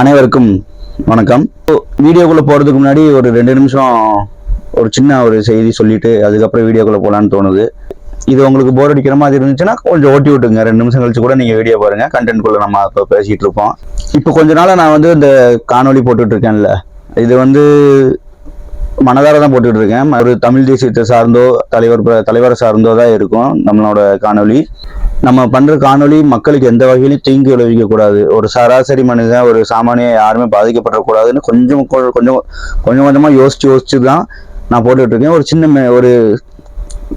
அனைவருக்கும் வணக்கம். வீடியோக்குள்ள போறதுக்கு முன்னாடி ஒரு 2 நிமிஷம் ஒரு சின்ன ஒரு செய்தி சொல்லிட்டு அதுக்கப்புறம் வீடியோக்குள்ள போலான்னு தோணுது. இது உங்களுக்கு போர் அடிக்கிற மாதிரி இருந்துச்சுன்னா கொஞ்சம் ஓட்டி விட்டுங்க. 2 நிமிஷம் கழிச்சு கூட நீங்க வீடியோ பாருங்க. கண்டென்ட் குள்ள நம்ம இப்போ பேசிட்டு இருப்போம். இப்போ கொஞ்ச நாளா நான் இந்த காணொலி போட்டுட்டு இருக்கேன்ல, இது மனதார தான் போட்டுட்டு இருக்கேன். ஒரு தமிழ் தேசியத்தை சார்ந்தோ தலைவரை சார்ந்தோ தான் இருக்கும் நம்மளோட காணொலி. நம்ம பண்ற காணொலி மக்களுக்கு எந்த வகையிலும் தீங்கு விளைவிக்க கூடாது. ஒரு சராசரி மனிதன், ஒரு சாமானிய யாருமே பாதிக்கப்படக்கூடாதுன்னு கொஞ்சம் கொஞ்சமா யோசிச்சு தான் நான் போட்டுட்டு இருக்கேன். ஒரு சின்ன ஒரு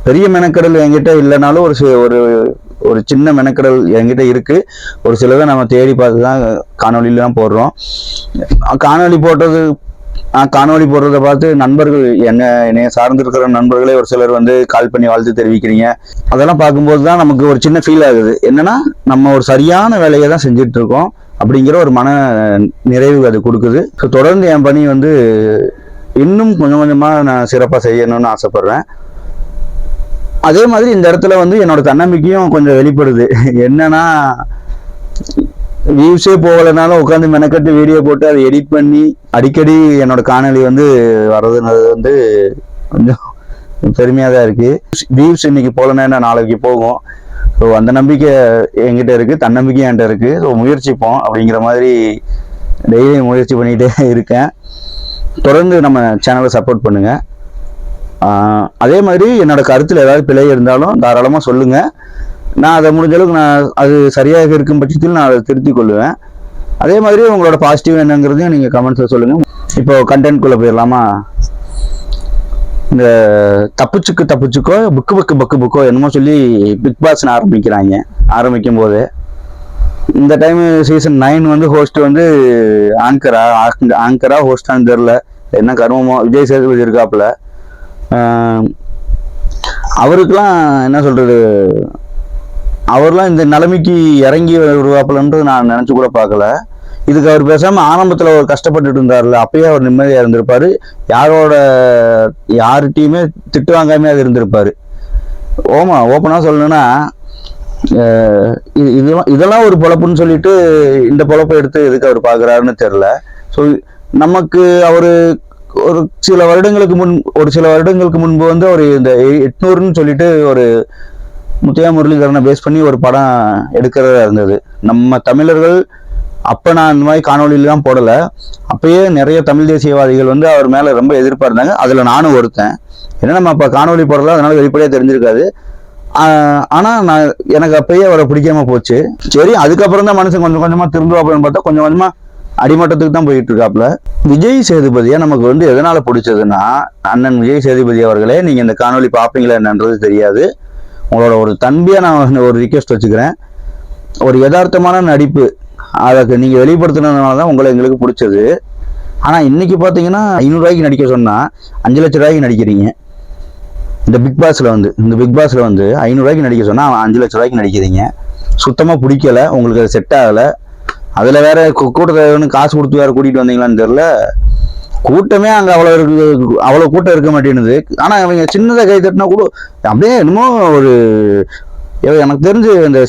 பெரிய மெனக்கடல் என்கிட்ட இல்லைனாலும் ஒரு சின்ன மெனக்கடல் என்கிட்ட இருக்கு. ஒரு சிலதை நம்ம தேடி பார்த்து தான் காணொலியில தான் போடுறோம். காணொலி போடுறத பார்த்து நண்பர்கள் என்னைய சார்ந்திருக்கிற நண்பர்களே ஒரு சிலர் கால் பண்ணி வாழ்த்து தெரிவிக்கிறீங்க. அதெல்லாம் பார்க்கும்போது தான் நமக்கு ஒரு சின்ன ஃபீல் ஆகுது. என்னன்னா, நம்ம ஒரு சரியான வேலையை தான் செஞ்சுட்டு இருக்கோம் அப்படிங்கிற ஒரு மன நிறைவு அது கொடுக்குது. தொடர்ந்து என் பணி இன்னும் கொஞ்சம் கொஞ்சமா நான் சிறப்பாக செய்யணும்னு ஆசைப்படுறேன். அதே மாதிரி இந்த இடத்துல என்னோட தன்னம்பிக்கையும் கொஞ்சம் வெளிப்படுது. என்னன்னா, வியூஸே போகலைனாலும் உட்காந்து மெனக்கட்டு வீடியோ போட்டு அதை எடிட் பண்ணி அடிக்கடி என்னோட காணொலி வர்றதுன்றது கொஞ்சம் பெருமையாக தான் இருக்கு. வியூஸ் இன்னைக்கு போகலன்னா நாளைக்கு போகும். ஸோ அந்த நம்பிக்கை என்கிட்ட இருக்கு, தன்னம்பிக்கை என்கிட்ட இருக்கு. ஸோ முயற்சிப்போம் அப்படிங்கிற மாதிரி டெய்லி முயற்சி பண்ணிக்கிட்டே இருக்கேன். தொடர்ந்து நம்ம சேனலை சப்போர்ட் பண்ணுங்க. அதே மாதிரி என்னோட கருத்தில் ஏதாவது பிழை இருந்தாலும் தாராளமாக சொல்லுங்க. நான் அதை முடிஞ்ச அளவுக்கு அது சரியாக இருக்கும் பட்சத்தில் நான் அதை திருத்திக் கொள்ளுவேன். அதே மாதிரி உங்களோட பாசிட்டிவ் என்னங்கிறதையும் நீங்க கமெண்ட்ஸ்ல சொல்லுங்க. இப்போ கண்டென்ட்குள்ள போயிடலாமா? இந்த தப்புச்சுக்கோ புக்கோ என்னமோ சொல்லி பிக் பாஸ் ஆரம்பிக்கும் போது இந்த டைம் சீசன் 9 ஹோஸ்ட் ஆங்கரா ஹோஸ்டான்னு தெரியல, என்ன கர்மமோ. விஜய் சேதுபதி இருக்காப்புல. அவருக்கெல்லாம் என்ன சொல்றது, அவர்லாம் இந்த நிலைமைக்கு இறங்கி வருவாப்புலன்றது நான் நினைச்சு கூட பார்க்கல. இதுக்கு அவர் பேசாம ஆரம்பத்துல ஒரு கஷ்டப்பட்டுட்டு இருந்தாருல, அப்பயே அவர் நிம்மதியா இருந்திருப்பாரு. யார்கிட்டயுமே திட்டு வாங்காம அது இருந்திருப்பாரு. ஓப்பனா சொல்லணும்னா, இதெல்லாம் ஒரு பொழப்புன்னு சொல்லிட்டு இந்த பொழப்பை எடுத்து எதுக்கு அவர் பாக்குறாருன்னு தெரியல. ஸோ நமக்கு ஒரு சில வருடங்களுக்கு முன்பு ஒரு இந்த 800ன்னு சொல்லிட்டு ஒரு முத்தையா முரளிதரனை பேஸ் பண்ணி ஒரு படம் எடுக்கிறதா இருந்தது. நம்ம தமிழர்கள் அப்ப நான் இந்த மாதிரி காணொலியில தான் போடல. அப்பயே நிறைய தமிழ் தேசியவாதிகள் அவர் மேல ரொம்ப எதிர்ப்பா இருந்தாங்க. அதுல நானும் ஒருத்தன். ஏன்னா நம்ம அப்ப காணொலி போடல, அதனால வெளிப்படையா தெரிஞ்சிருக்காது. ஆனா எனக்கு அப்பயே அவரை பிடிக்காம போச்சு. சரி, அதுக்கப்புறம் தான் மனுஷன் கொஞ்சம் கொஞ்சமா திருந்துவாப்புலன்னு பார்த்தா கொஞ்சம் கொஞ்சமா அடிமட்டத்துக்கு தான் போயிட்டு இருக்காப்புல. விஜய் சேதுபதியா நமக்கு எதனால பிடிச்சதுன்னா, அண்ணன் விஜய் சேதுபதி அவர்களே, நீங்க இந்த காணொலி பாப்பீங்களா என்னன்றது தெரியாது. உங்களோட ஒரு தன்மையா நான் ஒரு ரிக்வெஸ்ட் வச்சுக்கிறேன். ஒரு யதார்த்தமான நடிப்பு அதை நீங்க வெளிப்படுத்தினதுனால தான் எங்களுக்கு பிடிச்சது. ஆனா இன்னைக்கு பாத்தீங்கன்னா 500 ரூபாய்க்கு நடிக்க சொன்னா 5 லட்சம் ரூபாய்க்கு நடிக்கிறீங்க. இந்த பிக் பாஸ்ல 500 ரூபாய்க்கு நடிக்க சொன்னா 5 லட்சம் ரூபாய்க்கு நடிக்கிறீங்க. சுத்தமா பிடிக்கல, உங்களுக்கு அது செட் ஆகல. அதுல வேற கூட்டத்தை காசு கொடுத்து வேற கூட்டிட்டு வந்தீங்களான்னு தெரியல. கூட்டமே அங்க அவ்வளவு கூட்டம் இருக்க மாட்டேங்குது. ஆனா அவங்க சின்னதை கை தட்டினா கூட அப்படியே என்னமோ எனக்கு தெரிஞ்சு இந்த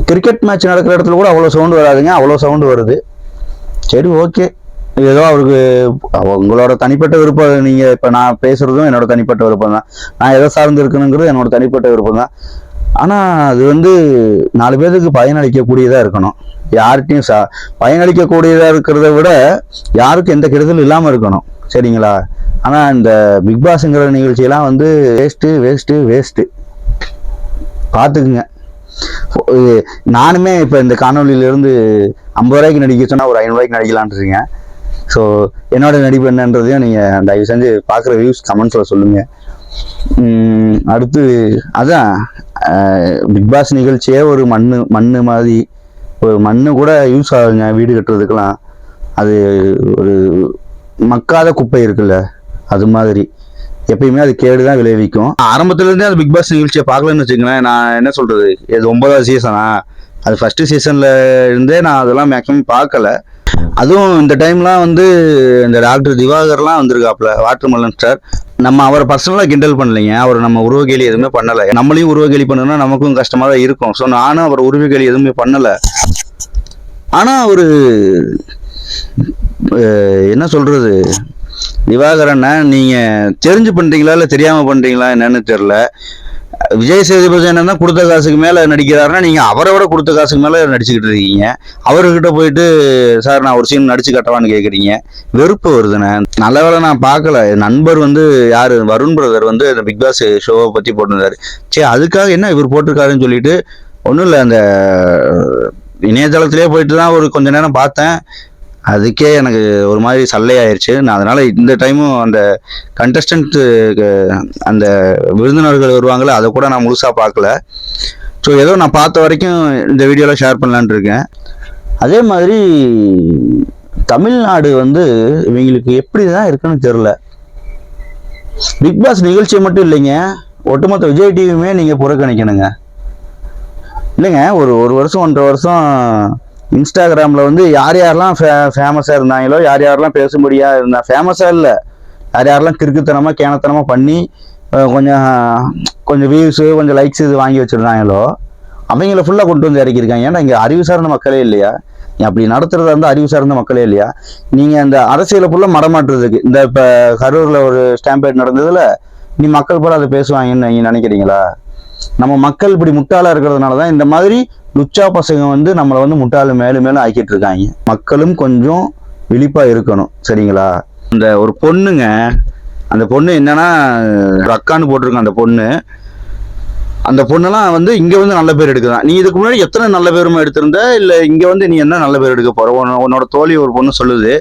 கிரிக்கெட் மேட்ச் நடக்கிற இடத்துல கூட அவ்வளவு சவுண்டு வராதுங்க, அவ்வளவு சவுண்டு வருது. சரி, ஓகே, ஏதோ அவருக்கு உங்களோட தனிப்பட்ட விருப்பம். நீங்க இப்ப நான் பேசுறதும் என்னோட தனிப்பட்ட விருப்பம் தான். நான் எதை சார்ந்து இருக்கணுங்கிறது என்னோட தனிப்பட்ட விருப்பம் தான். ஆனா அது 4 பேருக்கு பயனளிக்கக்கூடியதா இருக்கணும். யார்கிட்டையும் பயனளிக்கக்கூடியதா இருக்கிறத விட யாருக்கும் எந்த கெடுதலும் இல்லாம இருக்கணும். சரிங்களா? ஆனா இந்த பிக் பாஸ்ங்கிற நிகழ்ச்சியெல்லாம் வேஸ்ட் பாத்துக்குங்க. நானுமே இப்ப இந்த காணொலியில இருந்து 50 ரூபாய்க்கு நடிக்க சொன்னா ஒரு 500 ரூபாய்க்கு நடிக்கலான் இருக்கீங்க. ஸோ என்னோட நடிப்பு என்னன்றதையும் நீங்க தயவு செஞ்சு பாக்குற வியூஸ் கமெண்ட்ஸ்ல சொல்லுங்க. அடுத்து அதான் பிக் பாஸ் நிகழ்ச்சியே ஒரு மண்ணு மாதிரி, ஒரு மண்ணு கூட யூஸ் ஆகுங்க வீடு கட்டுறதுக்கெல்லாம். அது ஒரு மக்காத குப்பை இருக்குல்ல, அது மாதிரி எப்பயுமே அது கேடுதான் விளைவிக்கும். ஆரம்பத்துல இருந்தே அந்த பிக் பாஸ் நிகழ்ச்சியை பார்க்கலன்னு வச்சுக்கங்களேன். நான் என்ன சொல்றது, இது 9வது சீசனா, அது ஃபர்ஸ்ட் சீசன்ல இருந்தே நான் அதெல்லாம் மேக்ஸிமம் பார்க்கல. அதுவும் இந்த டைம்லாம் இந்த டாக்டர் திவாகர்லாம் வந்திருக்காப்ல, வாட்டர்மெலன் ஸ்டார். நம்ம அவரை பர்சனலா கிண்டல் பண்ணலைங்க. அவர் நம்ம உருவகேலி எதுவுமே பண்ணல. நம்மளையும் உருவகேலி பண்ணணும்னா நமக்கும் கஷ்டமா தான் இருக்கும். ஸோ நானும் அவர் உருவகேலி எதுவுமே பண்ணல. ஆனால் ஒரு என்ன சொல்கிறது, திவாகரனை நீங்கள் தெரிஞ்சு பண்ணுறீங்களா இல்லை தெரியாமல் பண்ணுறீங்களா என்னன்னு தெரில. விஜய் சேதுபதி என்னன்னா கொடுத்த காசுக்கு மேலே நடிக்கிறாருன்னா நீங்கள் அவரை விட கொடுத்த காசுக்கு மேலே நடிச்சுக்கிட்டு இருக்கீங்க. அவர்கிட்ட போயிட்டு சார் நான் ஒரு சீன் நடிச்சு கட்டவான்னு கேட்குறீங்க. வெறுப்பு வருதுண்ணே. நல்ல வேலை நான் பார்க்கல. நண்பர் யார் வருண் பிரதர் இந்த பிக் பாஸ் ஷோவை பற்றி போட்டிருந்தாரு. சரி அதுக்காக என்ன இவர் போட்டிருக்காருன்னு சொல்லிட்டு ஒன்றும் இல்லை, அந்த இணையதளத்திலே போயிட்டு தான் ஒரு கொஞ்ச நேரம் பார்த்தேன். அதுக்கே எனக்கு ஒரு மாதிரி சல்லையாயிருச்சு. நான் அதனால இந்த டைமும் அந்த கண்டஸ்டன்ட் அந்த விருந்தினர்கள் வருவாங்களே அதை கூட நான் முழுசாக பார்க்கல. ஸோ ஏதோ நான் பார்த்த வரைக்கும் இந்த வீடியோவில் ஷேர் பண்ணலான் இருக்கேன். அதே மாதிரி தமிழ்நாடு இவங்களுக்கு எப்படி தான் இருக்குன்னு தெரில. பிக் பாஸ் நிகழ்ச்சியை மட்டும் இல்லைங்க, ஒட்டுமொத்த விஜய் டிவியுமே நீங்கள் புறக்கணிக்கணுங்க. இல்லைங்க, ஒரு வருஷம் 1.5 வருஷம் இன்ஸ்டாகிராமில் யார் யாரெல்லாம் ஃபேமஸாக இருந்தாங்களோ, யார் யாரெல்லாம் பேசும்படியாக இருந்தால், ஃபேமஸாக இல்லை, யார் யாரெல்லாம் கிறுக்குத்தனமாக கேனத்தனமாக பண்ணி கொஞ்சம் வியூஸு கொஞ்சம் லைக்ஸ் இது வாங்கி வச்சுருந்தாங்களோ அவங்கள ஃபுல்லாக கொண்டு வந்து இறக்கியிருக்காங்க. ஏன்னா இங்கே அறிவு சார்ந்த மக்களே இல்லையா? அப்படி நடத்துறதா அறிவு சார்ந்த மக்களே இல்லையா? நீங்கள் அந்த அரசியலை ஃபுல்லாக மடமாட்டுறதுக்கு இப்போ கரூரில் ஒரு ஸ்டாம்பேட் நடந்ததில் நீ மக்கள் போல அதை பேசுவாங்கன்னு நீங்கள் நினைக்கிறீங்களா? நம்ம மக்கள் இப்படி முட்டாளாக இருக்கிறதுனால தான் இந்த மாதிரி லுச்சா பசங்க நம்மளை முட்டாளு மேலும் மேலும் ஆக்கிட்டு இருக்காங்க. மக்களும் கொஞ்சம் விழிப்பா இருக்கணும், சரிங்களா? ஒரு பொண்ணுங்க, அந்த பொண்ணு என்னன்னா அக்கான்னு போட்டிருக்கான். அந்த பொண்ணெல்லாம் இங்க நல்ல பேர் எடுக்குதான். நீ இதுக்கு முன்னாடி எத்தனை நல்ல பேருமா எடுத்திருந்த, இல்ல இங்க நீ என்ன நல்ல பேர் எடுக்க போற? உன்னோட தோழி ஒரு பொண்ணு சொல்லுது,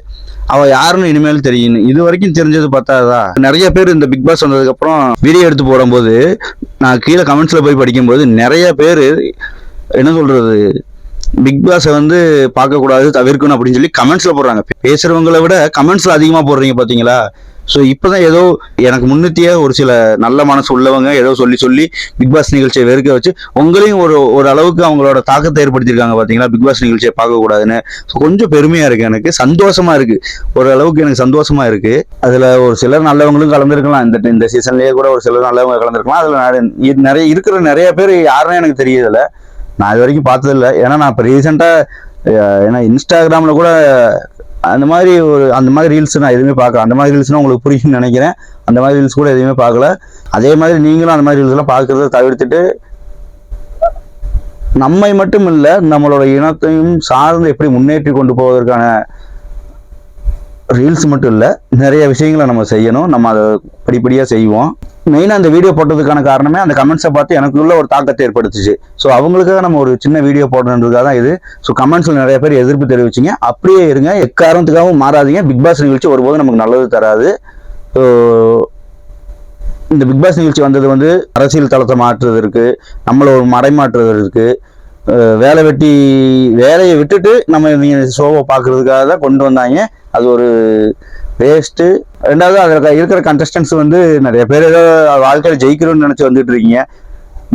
அவ யாருன்னு இனிமேல் தெரியும். இது வரைக்கும் தெரிஞ்சது பார்த்தாதா? நிறைய பேர் இந்த பிக் பாஸ் வந்ததுக்கு அப்புறம் வீடியோ எடுத்து போடும்போது நான் கீழே கமெண்ட்ஸ்ல போய் படிக்கும்போது நிறைய பேர் என்ன சொல்றது, பிக் பாஸை பார்க்க கூடாது, தவிர்க்கணும் அப்படின்னு சொல்லி கமெண்ட்ஸ்ல போடுறாங்க. பேசுறவங்களை விட கமெண்ட்ஸ்ல அதிகமா போடுறீங்க பாத்தீங்களா? ஸோ இப்போதான் ஏதோ எனக்கு முன்னித்தியே ஒரு சில நல்ல மனசு உள்ளவங்க ஏதோ சொல்லி பிக் பாஸ் நிகழ்ச்சியை வெறுக்க வச்சு உங்களையும் ஒரு அளவுக்கு அவங்களோட தாக்கத்தை ஏற்படுத்தியிருக்காங்க பார்த்தீங்களா, பிக் பாஸ் நிகழ்ச்சியை பார்க்கக்கூடாதுன்னு. ஸோ கொஞ்சம் பெருமையா இருக்கு, எனக்கு சந்தோஷமா இருக்கு, ஒரு அளவுக்கு எனக்கு சந்தோஷமா இருக்கு. அதுல ஒரு சிலர் நல்லவங்களும் கலந்துருக்கலாம், இந்த சீசன்லயே கூட ஒரு சிலர் நல்லவங்க கலந்துருக்கலாம். அதுல இருக்கிற நிறைய பேர் யாருன்னு எனக்கு தெரியல, நான் இது வரைக்கும் பார்த்ததில்லை. ஏன்னா நான் இப்போ ரீசெண்டாக ஏன்னா இன்ஸ்டாகிராம்ல கூட அந்த மாதிரி ரீல்ஸ் நான் எதுவுமே பார்க்கல. அந்த மாதிரி ரீல்ஸ்னா உங்களுக்கு புரியும்னு நினைக்கிறேன். அந்த மாதிரி ரீல்ஸ் கூட எதுவுமே பார்க்கல. அதே மாதிரி நீங்களும் அந்த மாதிரி ரீல்ஸ் எல்லாம் பார்க்கறத தவிர்த்துட்டு நம்மை மட்டும் இல்லை நம்மளோட இனத்தையும் சார்ந்து எப்படி முன்னேற்றி கொண்டு போவதற்கான ரீல்ஸ் மட்டும் இல்லை, நிறைய விஷயங்களை நம்ம செய்யணும். நம்ம அதை படிப்படியாக செய்வோம். மெயினாக அந்த வீடியோ போட்டதுக்கான காரணமே அந்த கமெண்ட்ஸை பார்த்து எனக்குள்ள ஒரு தாக்கத்தை ஏற்படுத்துச்சு. ஸோ அவங்களுக்காக நம்ம ஒரு சின்ன வீடியோ போடணுன்றதுக்காக தான் இது. ஸோ கமெண்ட்ஸில் நிறைய பேர் எதிர்ப்பு தெரிவிச்சிங்க, அப்படியே இருங்க, எக்காரணத்துக்காகவும் மாறாதீங்க. பிக் பாஸ் நிகழ்ச்சி ஒருபோதும் நமக்கு நல்லது தராது. ஸோ இந்த பிக் பாஸ் நிகழ்ச்சி வந்தது அரசியல் தளத்தை மாற்றுவதற்கு, நம்மளை ஒரு மடைமாற்றுவதற்கு, வேலையை விட்டுட்டு நம்ம ஷோவை பார்க்கறதுக்காக தான் கொண்டு வந்தாங்க. அது ஒரு வேஸ்ட்டு. ரெண்டாவது அதில் இருக்கிற கண்டஸ்டன்ஸ் நிறைய பேர் ஏதோ வாழ்க்கையில் ஜெயிக்கணும்னு நினச்சி வந்துட்டு இருக்கீங்க.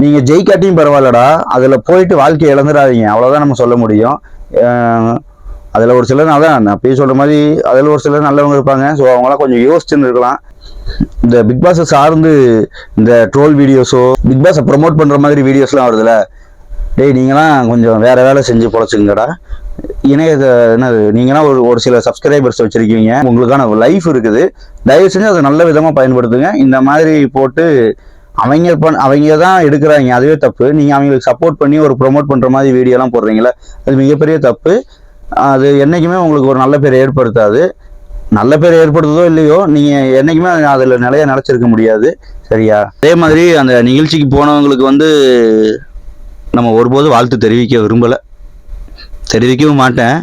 நீங்கள் ஜெயிக்காட்டியும் பரவாயில்லடா, அதில் போயிட்டு வாழ்க்கையை இழந்துடாதீங்க, அவ்வளோதான் நம்ம சொல்ல முடியும். அதில் ஒரு சிலர் நான் அப்பயே சொல்கிற மாதிரி அதில் ஒரு சிலர் நல்லவங்க இருப்பாங்க. ஸோ அவங்களாம் கொஞ்சம் யோசிச்சுன்னு இருக்கலாம். இந்த பிக் பாஸை சார்ந்து இந்த ட்ரோல் வீடியோஸோ பிக் பாஸை ப்ரொமோட் பண்ணுற மாதிரி வீடியோஸ்லாம் வருதுல்ல, டேய் நீங்களாம் கொஞ்சம் வேற வேலை செஞ்சு பொழைச்சுங்கடா. என்னது நீங்களாம் ஒரு சில சப்ஸ்கிரைபர்ஸ் வச்சிருக்கீங்க, உங்களுக்கான லைஃப் இருக்குது, தயவு செஞ்சு அதை நல்ல விதமாக பயன்படுத்துங்க. இந்த மாதிரி போட்டு அவங்க தான் எடுக்கிறாங்க, அதுவே தப்பு. நீங்கள் அவங்களுக்கு சப்போர்ட் பண்ணி ஒரு ப்ரொமோட் பண்ணுற மாதிரி வீடியோலாம் போடுறீங்களா, அது மிகப்பெரிய தப்பு. அது என்றைக்குமே உங்களுக்கு ஒரு நல்ல பேர் ஏற்படுத்தாது. நல்ல பேர் ஏற்படுத்துதோ இல்லையோ நீங்கள் என்றைக்குமே அதில் நிலைச்சிருக்க முடியாது, சரியா? அதே மாதிரி அந்த நிகழ்ச்சிக்கு போனவங்களுக்கு நம்ம ஒருபோது வாழ்த்து தெரிவிக்க விரும்பலை, தெரிவிக்கவும் மாட்டேன்.